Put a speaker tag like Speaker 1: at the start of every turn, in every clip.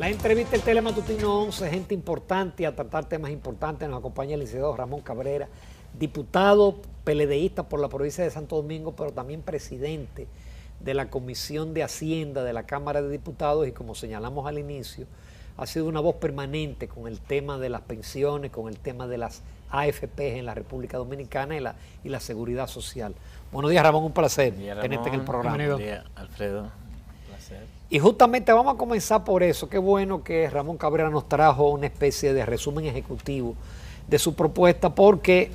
Speaker 1: La entrevista del Telematutino 11, gente importante a tratar temas importantes. Nos acompaña el licenciado Ramón Cabrera, diputado PLDista por la provincia de Santo Domingo, pero también presidente de la Comisión de Hacienda de la Cámara de Diputados y, como señalamos al inicio, ha sido una voz permanente con el tema de las pensiones, con el tema de las AFP en la República Dominicana y la seguridad social. Buenos días, Ramón, un placer tenerte en el programa.
Speaker 2: Buenos días, Alfredo. Un placer.
Speaker 1: Y justamente vamos a comenzar por eso. Qué bueno que Ramón Cabrera nos trajo una especie de resumen ejecutivo de su propuesta, porque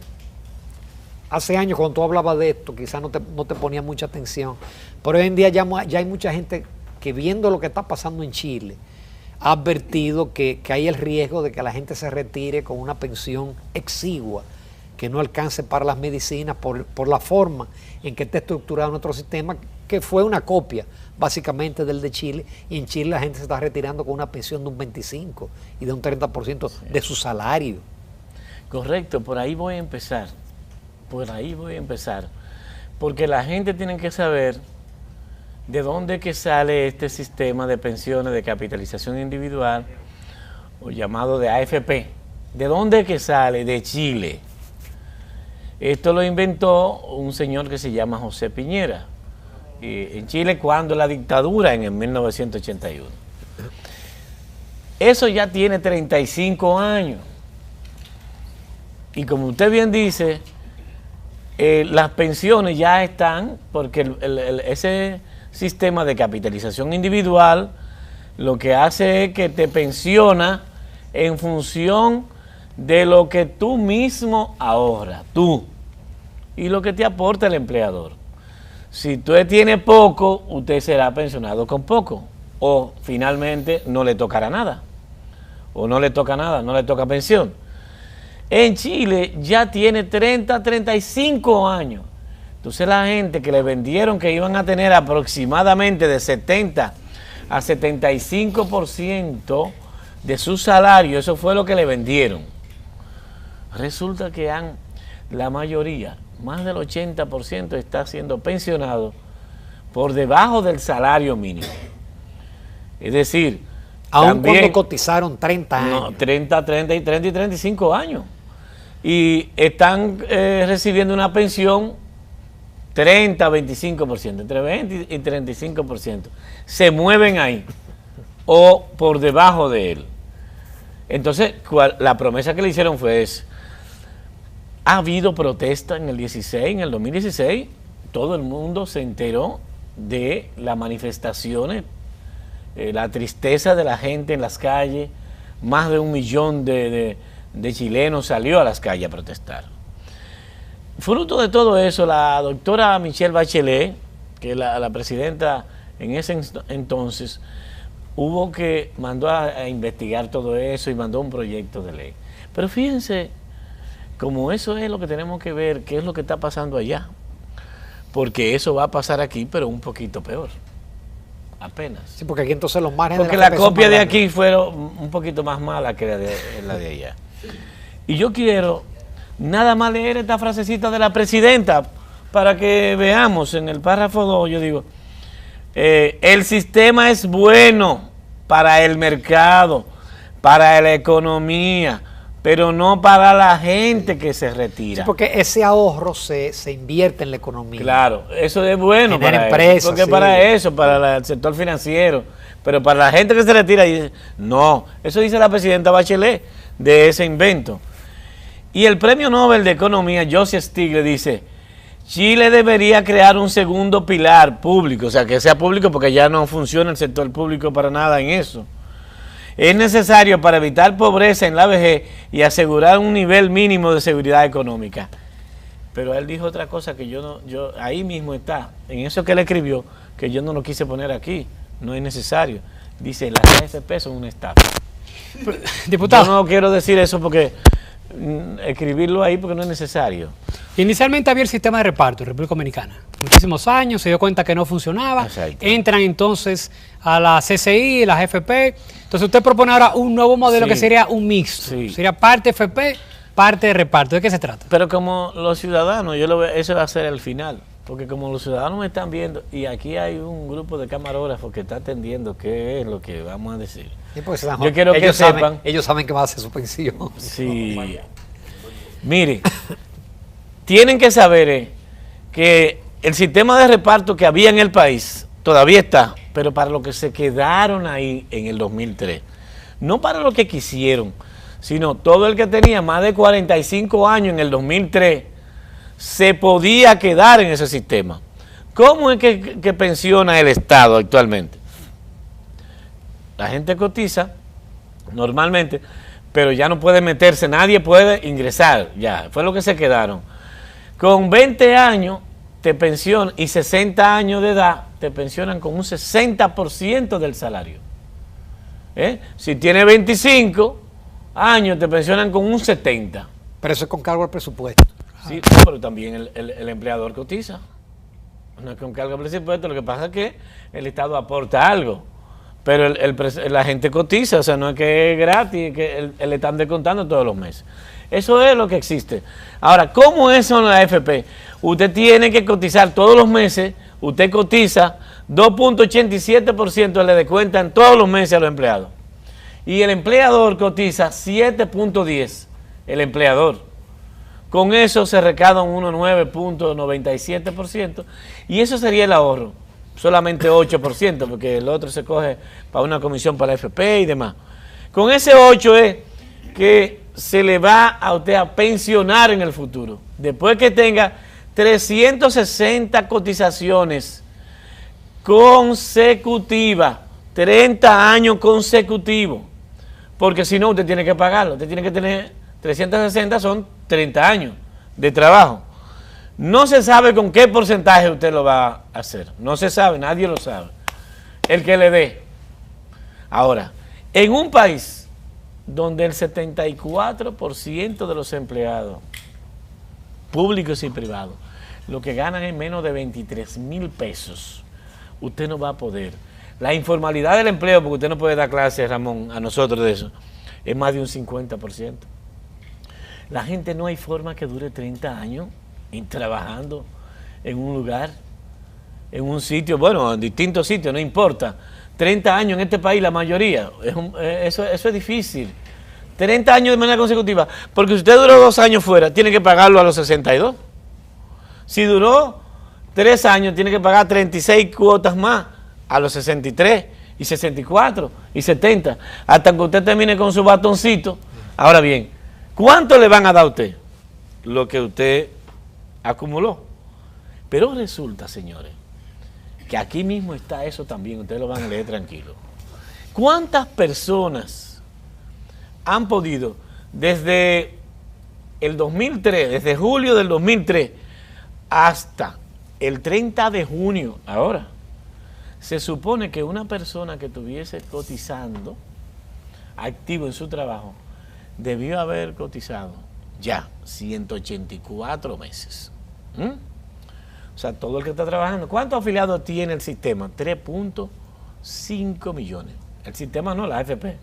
Speaker 1: hace años cuando tú hablabas de esto, quizás no te ponía mucha atención, pero hoy en día ya hay mucha gente que, viendo lo que está pasando en Chile, ha advertido que hay el riesgo de que la gente se retire con una pensión exigua, que no alcance para las medicinas por la forma en que está estructurado nuestro sistema, que fue una copia básicamente del de Chile, y en Chile la gente se está retirando con una pensión de un 25% y de un 30% de su salario.
Speaker 2: Correcto, por ahí voy a empezar, porque la gente tiene que saber de dónde que sale este sistema de pensiones de capitalización individual, o llamado de AFP. ¿De dónde que sale? De Chile. Esto lo inventó un señor que se llama José Piñera, en Chile, cuando la dictadura, en el 1981. Eso ya tiene 35 años. Y como usted bien dice, las pensiones ya están, porque ese sistema de capitalización individual lo que hace es que te pensiona en función de lo que tú mismo ahorras, tú, y lo que te aporta el empleador. Si usted tiene poco, usted será pensionado con poco, o finalmente no le tocará nada, o no le toca nada, no le toca pensión. En Chile ya tiene 35 años. Entonces la gente que le vendieron que iban a tener aproximadamente de 70 a 75% de su salario, eso fue lo que le vendieron. Resulta que la mayoría, más del 80%, está siendo pensionado por debajo del salario mínimo. Es decir,
Speaker 1: aún
Speaker 2: también,
Speaker 1: cuando cotizaron 30 años.
Speaker 2: No, 30 y 35 años. Y están recibiendo una pensión 30, 25%, entre 20 y 35%. Se mueven ahí o por debajo de él. Entonces, la promesa que le hicieron fue esa. Ha habido protesta en el 2016, todo el mundo se enteró de las manifestaciones, la tristeza de la gente en las calles. Más de 1 millón de chilenos salió a las calles a protestar. Fruto de todo eso, la doctora Michelle Bachelet, que es la presidenta en ese entonces, mandó a investigar todo eso y mandó un proyecto de ley. Pero fíjense, como eso es lo que tenemos que ver, qué es lo que está pasando allá, porque eso va a pasar aquí, pero un poquito peor, apenas.
Speaker 1: Sí, porque aquí entonces los márgenes
Speaker 2: porque
Speaker 1: de
Speaker 2: la copia de aquí fueron un poquito más mala que la de allá. Y yo quiero nada más leer esta frasecita de la presidenta para que veamos en el párrafo 2, yo digo, el sistema es bueno para el mercado, para la economía, pero no para la gente que se retira.
Speaker 1: Sí, porque ese ahorro se invierte en la economía.
Speaker 2: Claro, eso es bueno para
Speaker 1: empresas,
Speaker 2: eso, porque
Speaker 1: sí.
Speaker 2: Para eso, para el sector financiero, pero para la gente que se retira, no, eso dice la presidenta Bachelet de ese invento. Y el premio Nobel de Economía, Joseph Stiglitz, dice, Chile debería crear un segundo pilar público, o sea, que sea público porque ya no funciona el sector público para nada en eso. Es necesario para evitar pobreza en la vejez y asegurar un nivel mínimo de seguridad económica. Pero él dijo otra cosa que ahí mismo está, en eso que él escribió, que yo no lo quise poner aquí, no es necesario. Dice, las AFP son una estafa.
Speaker 3: Diputado.
Speaker 2: Yo no quiero decir eso porque escribirlo ahí porque no es necesario.
Speaker 3: Inicialmente había el sistema de reparto en República Dominicana. Muchísimos años, se dio cuenta que no funcionaba.
Speaker 2: Exacto.
Speaker 3: Entran entonces a la CCI, las FP. Entonces usted propone ahora un nuevo modelo, sí, que sería un mixto. Sí. Sería parte FP, parte de reparto. ¿De qué se trata?
Speaker 2: Pero como los ciudadanos, eso va a ser el final. porque como los ciudadanos me están viendo, y aquí hay un grupo de camarógrafos que está atendiendo qué es lo que vamos a decir.
Speaker 1: Sí, pues,
Speaker 2: Yo quiero que sepan.
Speaker 1: Ellos saben que va a ser suspensión.
Speaker 2: Sí. Mire, tienen que saber que el sistema de reparto que había en el país todavía está, pero para lo que se quedaron ahí en el 2003. No para lo que quisieron, sino todo el que tenía más de 45 años en el 2003 se podía quedar en ese sistema. ¿Cómo es que pensiona el Estado actualmente? La gente cotiza normalmente, pero ya no puede meterse, nadie puede ingresar, ya, fue lo que se quedaron. Con 20 años te pensionan y 60 años de edad te pensionan con un 60% del salario. Si tiene 25 años te pensionan con un 70%.
Speaker 1: Pero eso es con cargo al presupuesto.
Speaker 2: Sí, pero también el empleador cotiza. No es con cargo al presupuesto, lo que pasa es que el Estado aporta algo. Pero la gente cotiza, o sea, no es que es gratis, que le están descontando todos los meses. Eso es lo que existe. Ahora, ¿cómo es en la AFP? Usted tiene que cotizar todos los meses, usted cotiza 2.87% le descuentan todos los meses a los empleados. Y el empleador cotiza 7.10%, el empleador. Con eso se recauda un 9.97% y eso sería el ahorro. Solamente 8%, porque el otro se coge para una comisión para la AFP y demás. Con ese 8 es que se le va a usted a pensionar en el futuro. Después que tenga 360 cotizaciones consecutivas, 30 años consecutivos. Porque si no, usted tiene que pagarlo. Usted tiene que tener 360, son 30 años de trabajo. No se sabe con qué porcentaje usted lo va a hacer. No se sabe, nadie lo sabe. El que le dé. Ahora, en un país donde el 74% de los empleados, públicos y privados, lo que ganan es menos de 23,000 pesos, usted no va a poder. La informalidad del empleo, porque usted no puede dar clases, Ramón, a nosotros de eso, es más de un 50%. La gente no hay forma que dure 30 años trabajando en un lugar, en un sitio, bueno, en distintos sitios, no importa. 30 años en este país, la mayoría, eso es difícil. 30 años de manera consecutiva, porque si usted duró 2 años fuera, tiene que pagarlo a los 62. Si duró 3 años, tiene que pagar 36 cuotas más a los 63 y 64 y 70, hasta que usted termine con su batoncito. Ahora bien, ¿cuánto le van a dar a usted? Lo que usted acumuló. Pero resulta, señores, que aquí mismo está eso también, ustedes lo van a leer tranquilo. ¿Cuántas personas han podido desde el 2003, desde julio del 2003 hasta el 30 de junio, ahora, se supone que una persona que estuviese cotizando, activo en su trabajo, debió haber cotizado ya 184 meses. O sea, todo el que está trabajando. ¿Cuántos afiliados tiene el sistema? 3.5 millones. El sistema no, la AFP.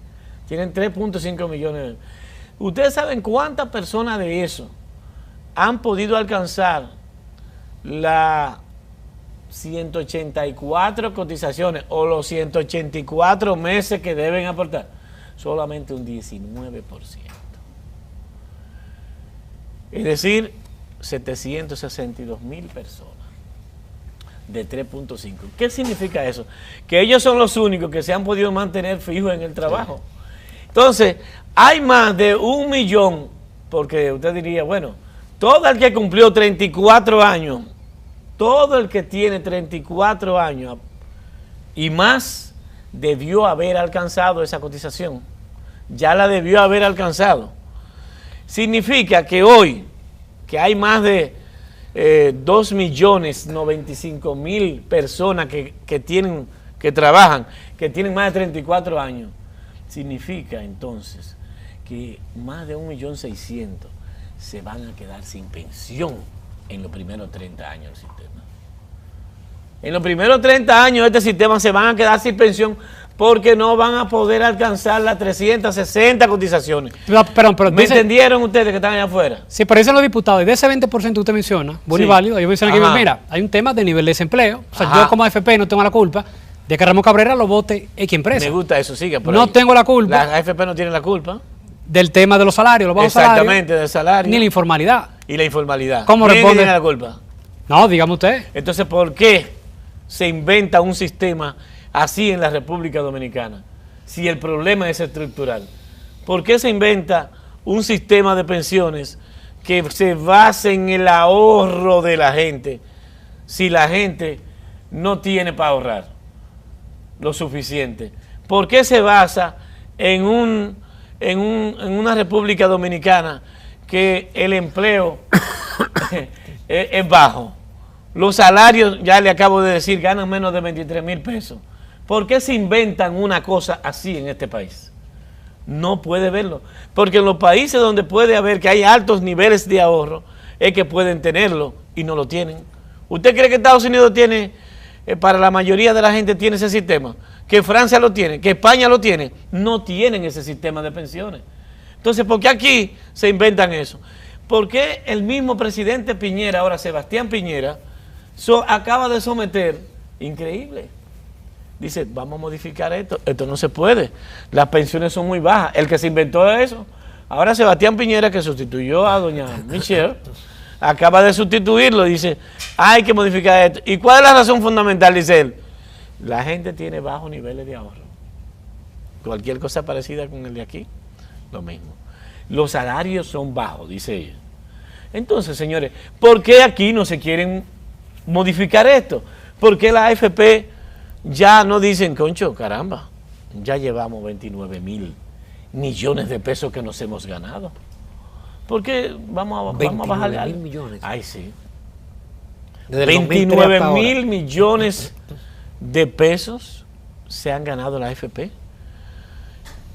Speaker 2: Tienen 3.5 millones. ¿Ustedes saben cuántas personas de eso han podido alcanzar las 184 cotizaciones o los 184 meses que deben aportar? Solamente un 19%. Es decir, 762,000 personas de 3.5. ¿Qué significa eso? Que ellos son los únicos que se han podido mantener fijos en el trabajo. Entonces, hay más de 1 millón, porque usted diría, bueno, todo el que cumplió 34 años, todo el que tiene 34 años y más, debió haber alcanzado esa cotización. Ya la debió haber alcanzado. Significa que hoy, que hay más de 2.095.000 personas que trabajan, que tienen más de 34 años, significa entonces que más de 1.600.000 se van a quedar sin pensión en los primeros 30 años del sistema. En los primeros 30 años de este sistema se van a quedar sin pensión porque no van a poder alcanzar las 360 cotizaciones.
Speaker 3: Perdón,
Speaker 2: ¿Me entendieron ustedes que están allá afuera?
Speaker 3: Sí, pero dicen los diputados, y de ese 20% que usted menciona, bueno y válido, ellos mencionan que, mira, hay un tema de nivel de desempleo, o sea, yo como AFP no tengo la culpa de que Ramón Cabrera lo vote X empresa.
Speaker 2: Me gusta eso, siga por
Speaker 3: no
Speaker 2: ahí.
Speaker 3: tengo la culpa.
Speaker 2: La AFP no tiene la culpa.
Speaker 3: Del tema de los salarios, los bajos salarios.
Speaker 2: Exactamente, del salario.
Speaker 3: Ni la informalidad.
Speaker 2: Y la informalidad.
Speaker 3: ¿Cómo
Speaker 2: ¿Quién
Speaker 3: responde?
Speaker 2: tiene la culpa?
Speaker 3: No, dígame usted.
Speaker 2: Entonces, ¿por qué se inventa un sistema así en la República Dominicana? Si el problema es estructural. ¿Por qué se inventa un sistema de pensiones que se base en el ahorro de la gente si la gente no tiene para ahorrar lo suficiente? ¿Por qué se basa en una República Dominicana que el empleo es bajo? Los salarios, ya le acabo de decir, ganan menos de 23,000 pesos. ¿Por qué se inventan una cosa así en este país? No puede verlo. Porque en los países donde puede haber que hay altos niveles de ahorro, es que pueden tenerlo y no lo tienen. ¿Usted cree que Estados Unidos tiene, para la mayoría de la gente tiene ese sistema? ¿Que Francia lo tiene? ¿Que España lo tiene? No tienen ese sistema de pensiones. Entonces, ¿por qué aquí se inventan eso? ¿Por qué el mismo presidente Piñera, ahora Sebastián Piñera, acaba de someter, increíble, dice, vamos a modificar esto no se puede, las pensiones son muy bajas, el que se inventó eso, ahora Sebastián Piñera, que sustituyó a doña Michelle, acaba de sustituirlo, dice, hay que modificar esto. ¿Y cuál es la razón fundamental? Dice él, la gente tiene bajos niveles de ahorro, cualquier cosa parecida con el de aquí, lo mismo, los salarios son bajos, dice ella. Entonces, señores, ¿por qué aquí no se quieren modificar esto? ¿Por qué la AFP ya no dicen, concho, caramba, ya llevamos 29,000 millones de pesos que nos hemos ganado? ¿Por qué vamos a bajarle algo?
Speaker 1: 29,000 millones.
Speaker 2: Ay, sí.
Speaker 1: Desde
Speaker 2: 29,000 millones de pesos se han ganado la AFP.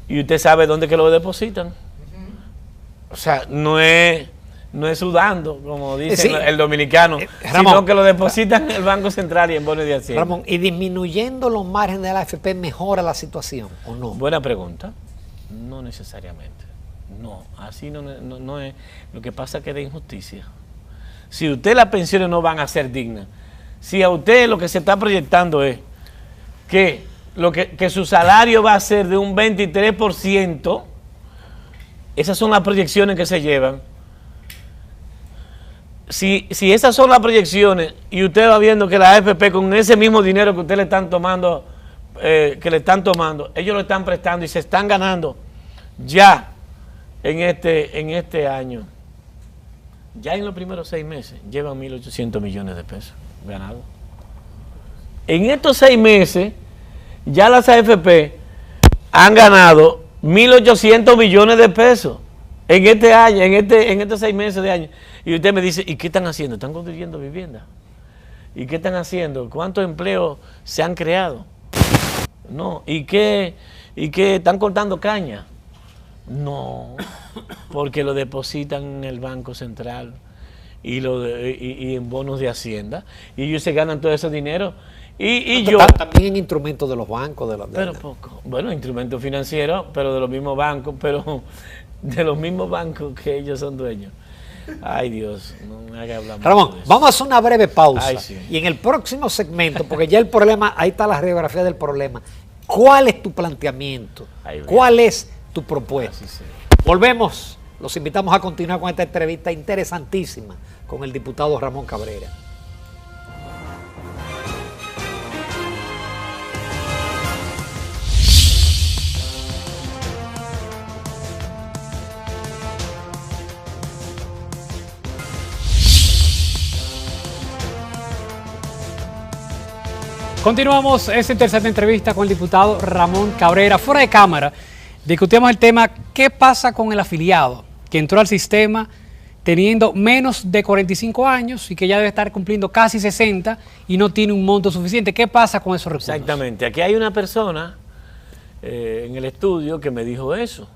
Speaker 2: Y usted sabe dónde que lo depositan. O sea, no es sudando, como dice el dominicano,
Speaker 1: Ramón,
Speaker 2: sino que lo depositan en el Banco Central y en bonos de Hacienda.
Speaker 1: Ramón, ¿y disminuyendo los márgenes de la AFP mejora la situación o no?
Speaker 2: Buena pregunta. No necesariamente. No, así no es. Lo que pasa es que es de injusticia. Si usted las pensiones no van a ser dignas, si a usted lo que se está proyectando es que su salario va a ser de un 23%, esas son las proyecciones que se llevan. Si esas son las proyecciones y usted va viendo que la AFP con ese mismo dinero que usted le están tomando, ellos lo están prestando y se están ganando ya en este año, ya en los primeros 6 meses, llevan 1.800 millones de pesos ganados. En estos 6 meses, ya las AFP han ganado 1.800 millones de pesos en este año, en estos 6 meses de año. Y usted me dice, ¿y qué están haciendo? ¿Están construyendo viviendas? ¿Y qué están haciendo? ¿Cuántos empleos se han creado? No. ¿Y qué están cortando caña? No, porque lo depositan en el Banco Central y en bonos de Hacienda. Y ellos se ganan todo ese dinero. Y yo
Speaker 1: también en instrumentos de los bancos.
Speaker 2: Pero poco. Bueno, instrumentos financieros, pero de los mismos bancos, que ellos son dueños. Ay, Dios, no me haga hablar.
Speaker 1: Ramón, vamos a hacer una breve pausa.
Speaker 2: Ay, sí.
Speaker 1: Y en el próximo segmento, porque ya el problema, ahí está la radiografía del problema. ¿Cuál es tu planteamiento?
Speaker 2: Ay,
Speaker 1: ¿Cuál es tu propuesta?
Speaker 2: Así sí.
Speaker 1: Volvemos. Los invitamos a continuar con esta entrevista interesantísima con el diputado Ramón Cabrera.
Speaker 3: Continuamos esta interesante entrevista con el diputado Ramón Cabrera. Fuera de cámara, discutimos el tema, ¿qué pasa con el afiliado que entró al sistema teniendo menos de 45 años y que ya debe estar cumpliendo casi 60 y no tiene un monto suficiente? ¿Qué pasa con esos recursos?
Speaker 2: Exactamente. Aquí hay una persona en el estudio que me dijo eso.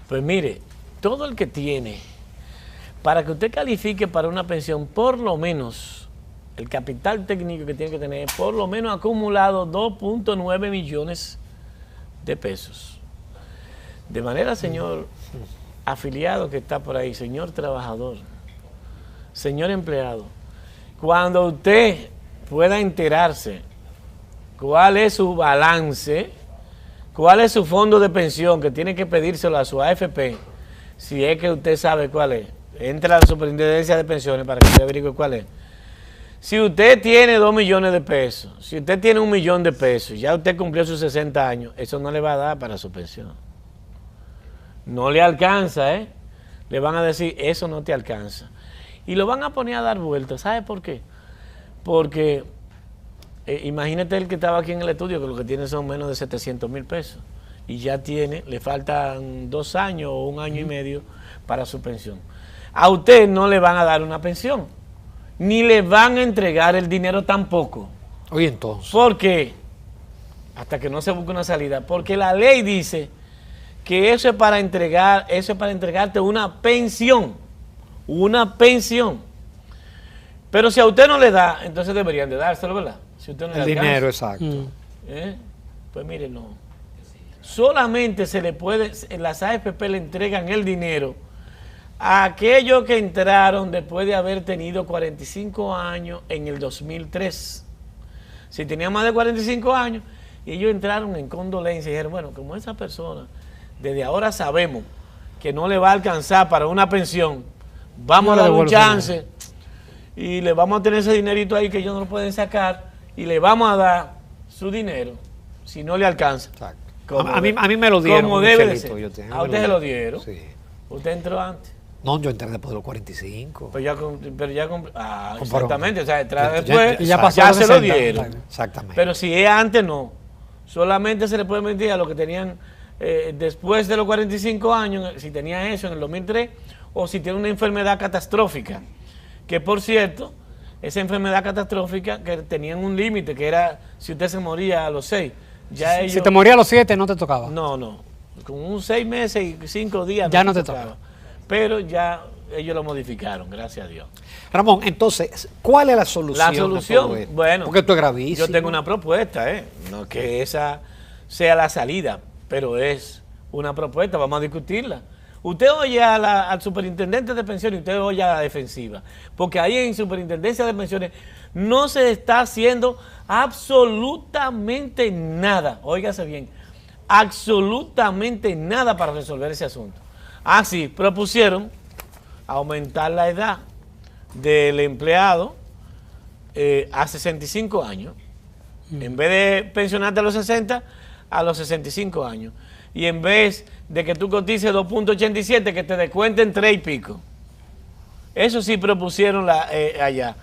Speaker 2: Pues mire, todo el que tiene, para que usted califique para una pensión, por lo menos el capital técnico que tiene que tener, por lo menos acumulado 2.9 millones de pesos. De manera, señor afiliado que está por ahí, señor trabajador, señor empleado, cuando usted pueda enterarse cuál es su balance, cuál es su fondo de pensión, que tiene que pedírselo a su AFP, si es que usted sabe cuál es, entra a la superintendencia de pensiones para que usted averigüe cuál es. Si usted tiene 2 millones de pesos, si usted tiene 1 millón de pesos, ya usted cumplió sus 60 años, eso no le va a dar para su pensión. No le alcanza, ¿eh? Le van a decir, eso no te alcanza. Y lo van a poner a dar vueltas. ¿Sabe por qué? Porque imagínate el que estaba aquí en el estudio, que lo que tiene son menos de 700,000 pesos. Y ya tiene, le faltan 2 años o 1 año y medio para su pensión. A usted no le van a dar una pensión, ni le van a entregar el dinero tampoco.
Speaker 1: Oye, entonces.
Speaker 2: ¿Por qué? Hasta que no se busque una salida. Porque la ley dice que eso es para entregarte una pensión. Una pensión. Pero si a usted no le da, entonces deberían de dárselo, ¿verdad? Si usted no le
Speaker 1: El
Speaker 2: alcanza.
Speaker 1: dinero, exacto.
Speaker 2: Pues mire, no. Solamente se le puede, las AFP le entregan el dinero a aquellos que entraron después de haber tenido 45 años en el 2003. Si tenían más de 45 años, y ellos entraron en condolencia y dijeron, bueno, como esa persona, desde ahora sabemos que no le va a alcanzar para una pensión, vamos a dar un chance y le vamos a tener ese dinerito ahí que ellos no lo pueden sacar y le vamos a dar su dinero si no le alcanza.
Speaker 1: Exacto.
Speaker 2: Como
Speaker 1: A mí me lo dieron.
Speaker 2: como
Speaker 1: un
Speaker 2: debe de
Speaker 1: chelito,
Speaker 2: ser. A usted se lo dieron.
Speaker 1: Sí.
Speaker 2: Usted entró antes.
Speaker 1: No, yo entré después de los 45.
Speaker 2: Pero exactamente. O sea, entra
Speaker 1: Ya-
Speaker 2: después,
Speaker 1: ya-
Speaker 3: ya pasó
Speaker 2: ya
Speaker 3: los
Speaker 2: se lo
Speaker 3: 60.
Speaker 2: dieron.
Speaker 1: Exactamente.
Speaker 2: Pero si es antes, no. Solamente se le puede mentir a los que tenían después de los 45 años, si tenía eso en el 2003, o si tiene una enfermedad catastrófica. Que por cierto, esa enfermedad catastrófica que tenían un límite, que era si usted se moría a los 6. Ya ellos,
Speaker 3: Si te moría a los 7, no te tocaba.
Speaker 2: no. Con un 6 meses y 5 días.
Speaker 3: Ya no te tocaba.
Speaker 2: Pero ya ellos lo modificaron, gracias a Dios.
Speaker 1: Ramón, entonces, ¿cuál es la solución?
Speaker 2: La
Speaker 1: a todo
Speaker 2: solución,
Speaker 1: esto?
Speaker 2: bueno,
Speaker 1: Porque esto es gravísimo.
Speaker 2: yo tengo una propuesta, no que esa sea la salida, pero es una propuesta, vamos a discutirla. Usted oye al superintendente de pensiones y usted oye a la defensiva, porque ahí en superintendencia de pensiones no se está haciendo absolutamente nada, óigase bien, absolutamente nada para resolver ese asunto. Sí, propusieron aumentar la edad del empleado a 65 años. En vez de pensionarte a los 60, a los 65 años. Y en vez de que tú cotices 2.87, que te descuenten 3 y pico. Eso sí propusieron allá.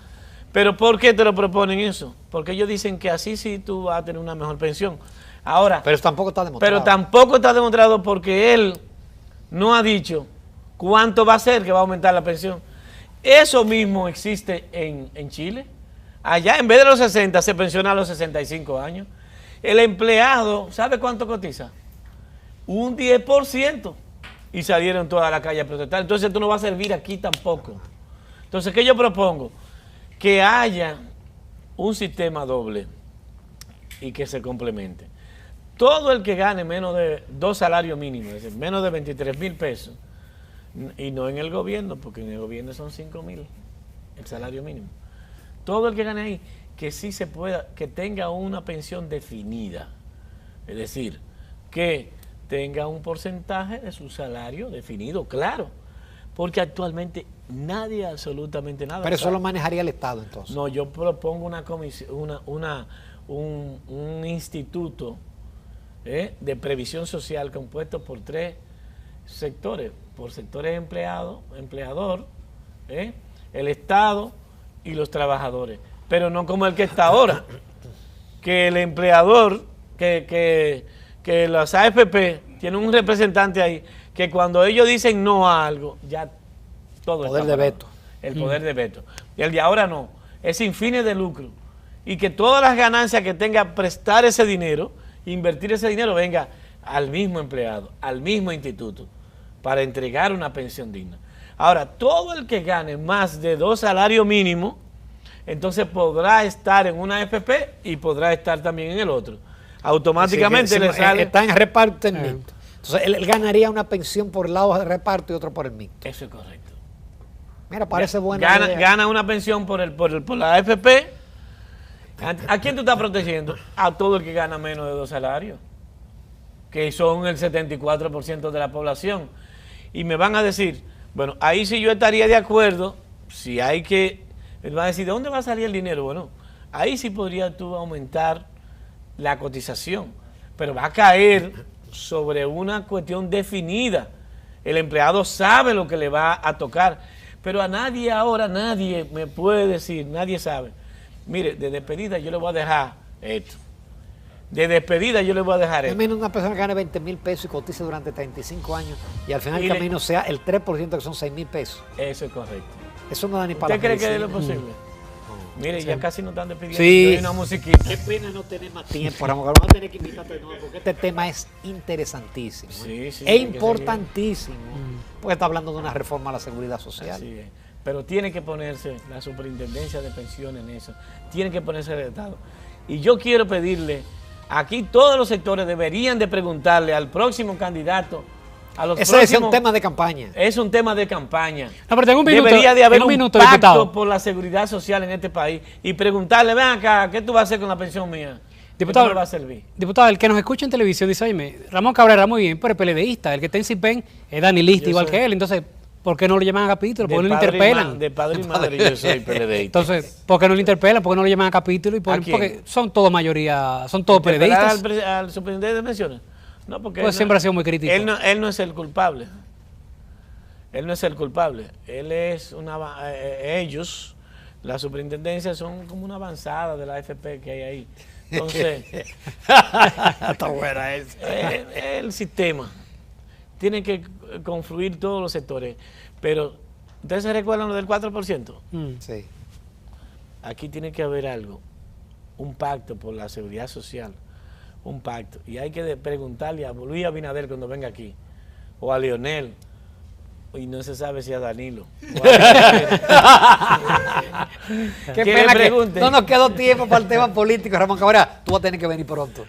Speaker 2: ¿Pero por qué te lo proponen eso? Porque ellos dicen que así sí tú vas a tener una mejor pensión. Ahora,
Speaker 1: Pero tampoco está demostrado.
Speaker 2: pero tampoco está demostrado porque él no ha dicho cuánto va a ser que va a aumentar la pensión. Eso mismo existe en Chile. Allá en vez de los 60 se pensiona a los 65 años. El empleado, ¿sabe cuánto cotiza? Un 10%. Y salieron toda la calle a protestar. Entonces esto no va a servir aquí tampoco. Entonces, ¿qué yo propongo? Que haya un sistema doble y que se complemente. Todo el que gane menos de 2 salarios mínimos, es decir, menos de 23,000 pesos, y no en el gobierno, porque en el gobierno son 5,000 el salario mínimo. Todo el que gane ahí, que sí se pueda, que tenga una pensión definida. Es decir, que tenga un porcentaje de su salario definido, claro. Porque actualmente nadie, absolutamente nada.
Speaker 1: Pero eso lo manejaría el Estado, entonces.
Speaker 2: No, yo propongo una comisión, un instituto de previsión social compuesto por 3 sectores, por sectores empleador, el Estado y los trabajadores, pero no como el que está ahora, que el empleador, que las AFP tienen un representante ahí, que cuando ellos dicen no a algo, ya todo
Speaker 1: Poder
Speaker 2: está
Speaker 1: de
Speaker 2: parado.
Speaker 1: veto.
Speaker 2: El poder de veto. Y el de ahora no, es sin fines de lucro. Y que todas las ganancias que tenga prestar ese dinero, invertir ese dinero, venga al mismo empleado, al mismo instituto, para entregar una pensión digna. Ahora, todo el que gane más de 2 salarios mínimos, entonces podrá estar en una AFP y podrá estar también en el otro. automáticamente
Speaker 1: Sí,
Speaker 2: le sale.
Speaker 1: está en reparto en mixto. Entonces, él ganaría una pensión por el lado de reparto y otro por el mixto.
Speaker 2: Eso es correcto.
Speaker 1: Mira, parece buena idea.
Speaker 2: Gana una pensión por la AFP. ¿A quién tú estás protegiendo? A todo el que gana menos de 2 salarios, que son el 74% de la población. Y me van a decir, bueno, ahí sí yo estaría de acuerdo, si hay que, me van a decir, ¿de dónde va a salir el dinero? Bueno, ahí sí podría tú aumentar la cotización, pero va a caer sobre una cuestión definida. El empleado sabe lo que le va a tocar, pero a nadie ahora, nadie me puede decir, nadie sabe. Mire, de despedida yo le voy a dejar esto. De despedida yo le voy a dejar
Speaker 1: Al
Speaker 2: esto.
Speaker 1: menos una persona que gane 20,000 pesos y cotice durante 35 años y al final
Speaker 2: Y
Speaker 1: el camino sea el 3%, que son 6,000 pesos.
Speaker 2: Eso es correcto.
Speaker 1: Eso no da ni para
Speaker 2: ¿Usted
Speaker 1: la
Speaker 2: cree que es
Speaker 1: medicina.
Speaker 2: lo posible? Mire, ya casi nos están despidiendo.
Speaker 3: Sí.
Speaker 2: Hay una musiquita.
Speaker 1: Qué pena no tener más tiempo, Ramón. Vamos a tener que invitarte de nuevo porque este tema es interesantísimo.
Speaker 2: Sí, sí,
Speaker 1: es
Speaker 2: hay que
Speaker 1: importantísimo. Porque está hablando de una reforma a la seguridad social.
Speaker 2: Así es. Pero tiene que ponerse la superintendencia de pensiones en eso. Tiene que ponerse el Estado. Y yo quiero pedirle, aquí todos los sectores deberían de preguntarle al próximo candidato, a los
Speaker 1: Ese
Speaker 2: próximos,
Speaker 1: es un tema de campaña.
Speaker 2: es un tema de campaña.
Speaker 3: No, pero tengo un minuto,
Speaker 2: Debería de haber
Speaker 3: tengo
Speaker 2: un
Speaker 3: minuto,
Speaker 2: pacto
Speaker 3: diputado.
Speaker 2: por la seguridad social en este país y preguntarle, ven acá, ¿qué tú vas a hacer con la pensión mía?
Speaker 3: Diputado,
Speaker 2: ¿Qué me va a servir?
Speaker 3: Diputado, el que nos escucha en televisión dice, oye, Ramón Cabrera muy bien, pero es PLDista, el que está en CIPEN es danilista
Speaker 2: Yo
Speaker 3: igual
Speaker 2: soy-
Speaker 3: que él, entonces, ¿por qué no lo llaman a capítulo? ¿Por qué no lo
Speaker 2: De padre y
Speaker 3: interpelan?
Speaker 2: de padre y madre yo soy PLDista.
Speaker 3: Entonces, ¿por qué no lo interpelan? ¿Por qué no lo llaman a capítulo? Y ponen-
Speaker 2: ¿A quién?
Speaker 3: porque son todos mayoría, son todos
Speaker 2: ¿Interpelar
Speaker 3: PLDistas.
Speaker 2: al superintendente de pensiones? No, porque
Speaker 3: Pues
Speaker 2: él
Speaker 3: siempre ha sido muy crítico.
Speaker 2: Él no es el culpable. Él no es el culpable. Él es ellos, la superintendencia, son como una avanzada de la AFP que hay ahí. Entonces,
Speaker 1: Está buena esa.
Speaker 2: el sistema tiene que confluir todos los sectores. Pero, ¿ustedes se recuerdan lo del 4%?
Speaker 1: Sí.
Speaker 2: Aquí tiene que haber algo, un pacto por la seguridad social, un pacto. Y hay que preguntarle a Luis Abinader cuando venga aquí, o a Leonel, y no se sabe si a Danilo. O a
Speaker 1: Qué
Speaker 2: que
Speaker 1: pena
Speaker 2: le
Speaker 1: que
Speaker 2: pregunten.
Speaker 1: no nos quedó tiempo para el tema político, Ramón Cabrera. Tú vas a tener que venir pronto.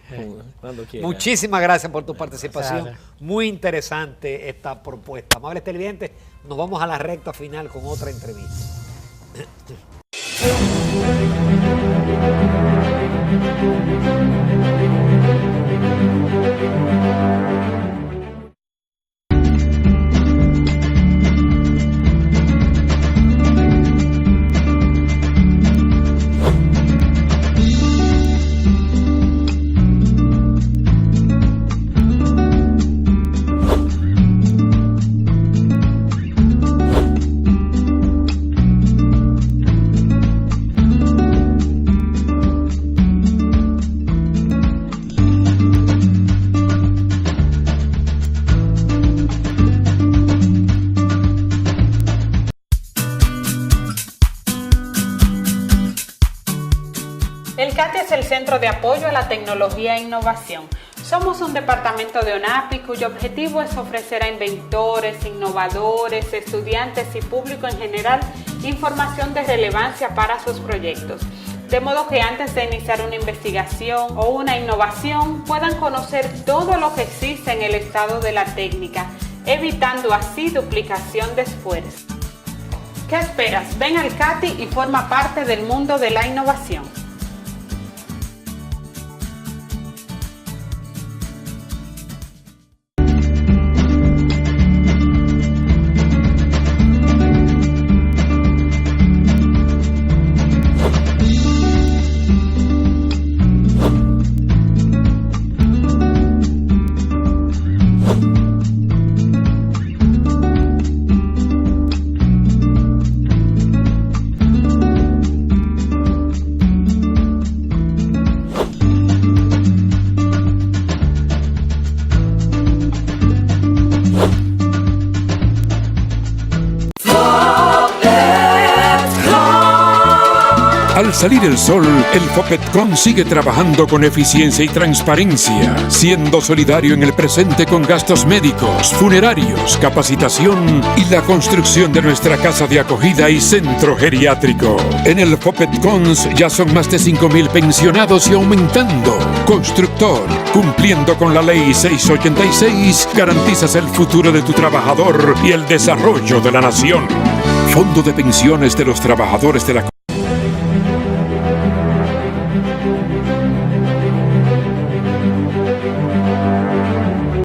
Speaker 2: Cuando quiera.
Speaker 1: Muchísimas gracias por tu participación.
Speaker 3: Gracias.
Speaker 1: Muy interesante esta propuesta. Amables televidentes, nos vamos a la recta final con otra entrevista.
Speaker 4: El CATI es el Centro de Apoyo a la Tecnología e Innovación. Somos un departamento de ONAPI cuyo objetivo es ofrecer a inventores, innovadores, estudiantes y público en general información de relevancia para sus proyectos. De modo que antes de iniciar una investigación o una innovación puedan conocer todo lo que existe en el estado de la técnica, evitando así duplicación de esfuerzos. ¿Qué esperas? Ven al CATI y forma parte del mundo de la innovación.
Speaker 5: salir el sol, el Fopetcon sigue trabajando con eficiencia y transparencia, siendo solidario en el presente con gastos médicos, funerarios, capacitación y la construcción de nuestra casa de acogida y centro geriátrico. En el Fopetcons ya son más de 5.000 pensionados y aumentando. Constructor, cumpliendo con la ley 686, garantizas el futuro de tu trabajador y el desarrollo de la nación. Fondo de Pensiones de los Trabajadores de la